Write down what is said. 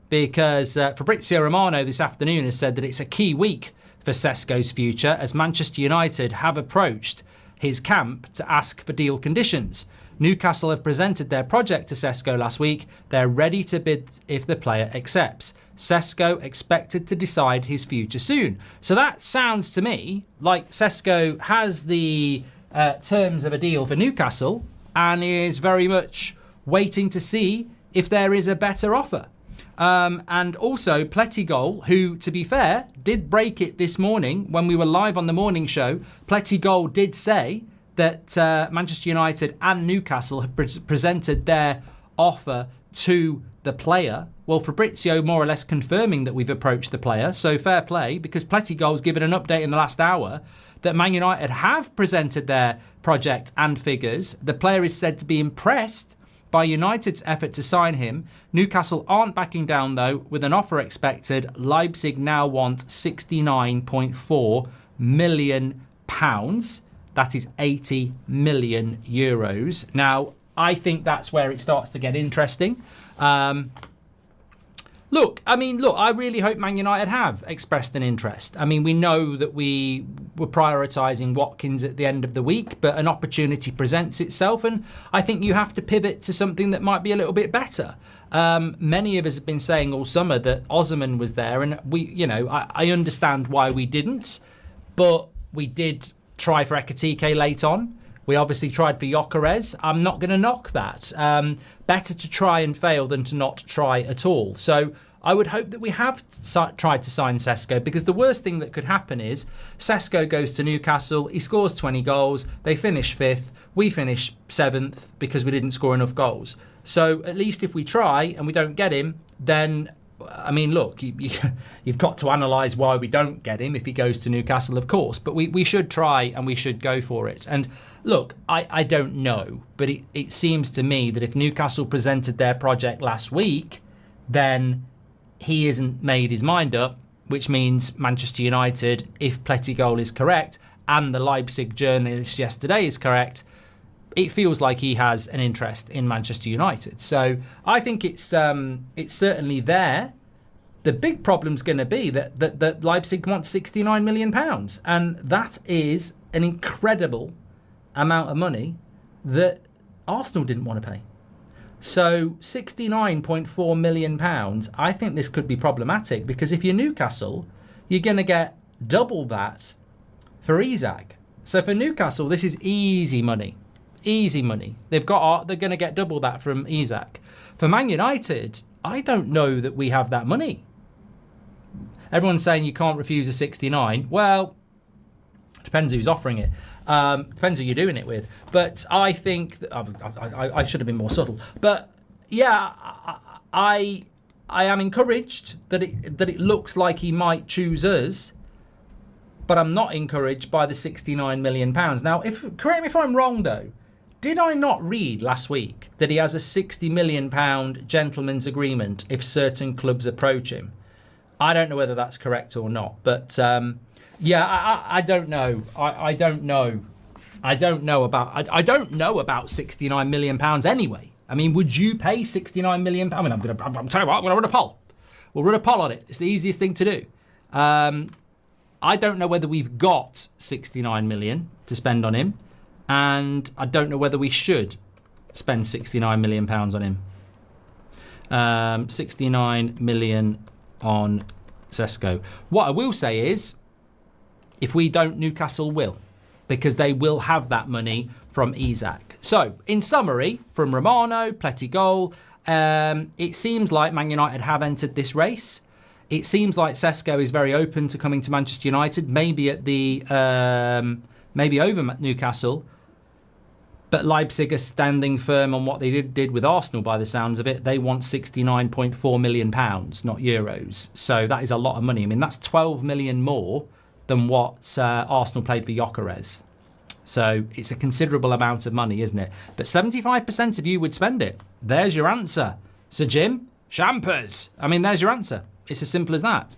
because Fabrizio Romano this afternoon has said that it's a key week for Sesko's future as Manchester United have approached his camp to ask for deal conditions. Newcastle have presented their project to Sesko last week. They're ready to bid if the player accepts. Sesko expected to decide his future soon. So that sounds to me like Sesko has the terms of a deal for Newcastle and is very much waiting to see if there is a better offer. And also Plettigol, who, to be fair, did break it this morning when we were live on the morning show. Plettigol did say that Manchester United and Newcastle have presented their offer to the player. Well, Fabrizio more or less confirming that we've approached the player. So fair play, because Plettigol's given an update in the last hour that Man United have presented their project and figures. The player is said to be impressed by United's effort to sign him. Newcastle aren't backing down, though, with an offer expected. Leipzig now want £69.4 million. That is 80 million euros. Now, I think that's where it starts to get interesting. Look, I really hope Man United have expressed an interest. I mean, we know that we were prioritising Watkins at the end of the week, but an opportunity presents itself, and I think you have to pivot to something that might be a little bit better. Many of us have been saying all summer that Osimhen was there, and I understand why we didn't, but we did try for Ekitike late on. We obviously tried for Gyökeres. I'm not going to knock that. Better to try and fail than to not try at all. So I would hope that we have tried to sign Sesko, because the worst thing that could happen is Sesko goes to Newcastle, he scores 20 goals, they finish 5th, we finish 7th because we didn't score enough goals. So at least if we try and we don't get him, then look, you've got to analyse why we don't get him if he goes to Newcastle, of course. But we should try and we should go for it. And look, I don't know, but it seems to me that if Newcastle presented their project last week, then he hasn't made his mind up, which means Manchester United, if Plettigol is correct and the Leipzig journalist yesterday is correct, it feels like he has an interest in Manchester United. So I think it's certainly there. The big problem's going to be that Leipzig wants £69 million. And that is an incredible amount of money that Arsenal didn't want to pay. So £69.4 million, I think this could be problematic, because if you're Newcastle, you're going to get double that for Isak. So for Newcastle, this is easy money. Easy money. They're going to get double that from Isak. For Man United, I don't know that we have that money. Everyone's saying you can't refuse a 69. Well, depends who's offering it. Depends who you're doing it with. But I think I should have been more subtle. But yeah, I am encouraged that it looks like he might choose us. But I'm not encouraged by the £69 million. Now, correct me if I'm wrong, though. Did I not read last week that he has a £60 million gentleman's agreement if certain clubs approach him? I don't know whether that's correct or not. But yeah, I don't know. I don't know. I don't know about £69 million anyway. I mean, would you pay £69 million? I mean, I'm telling you what, I'm going to run a poll. We'll run a poll on it. It's the easiest thing to do. I don't know whether we've got £69 million to spend on him. And I don't know whether we should spend £69 million on him. 69 million on Sesko. What I will say is, if we don't, Newcastle will, because they will have that money from Isak. So, in summary, from Romano, Plettigol, it seems like Man United have entered this race. It seems like Sesko is very open to coming to Manchester United, maybe at the maybe over Newcastle. But Leipzig are standing firm on what they did with Arsenal by the sounds of it. They want £69.4 million, not euros. So that is a lot of money. I mean, that's 12 million more than what Arsenal paid for Gyökeres. So it's a considerable amount of money, isn't it? But 75% of you would spend it. There's your answer. Sir Jim, champers. I mean, there's your answer. It's as simple as that.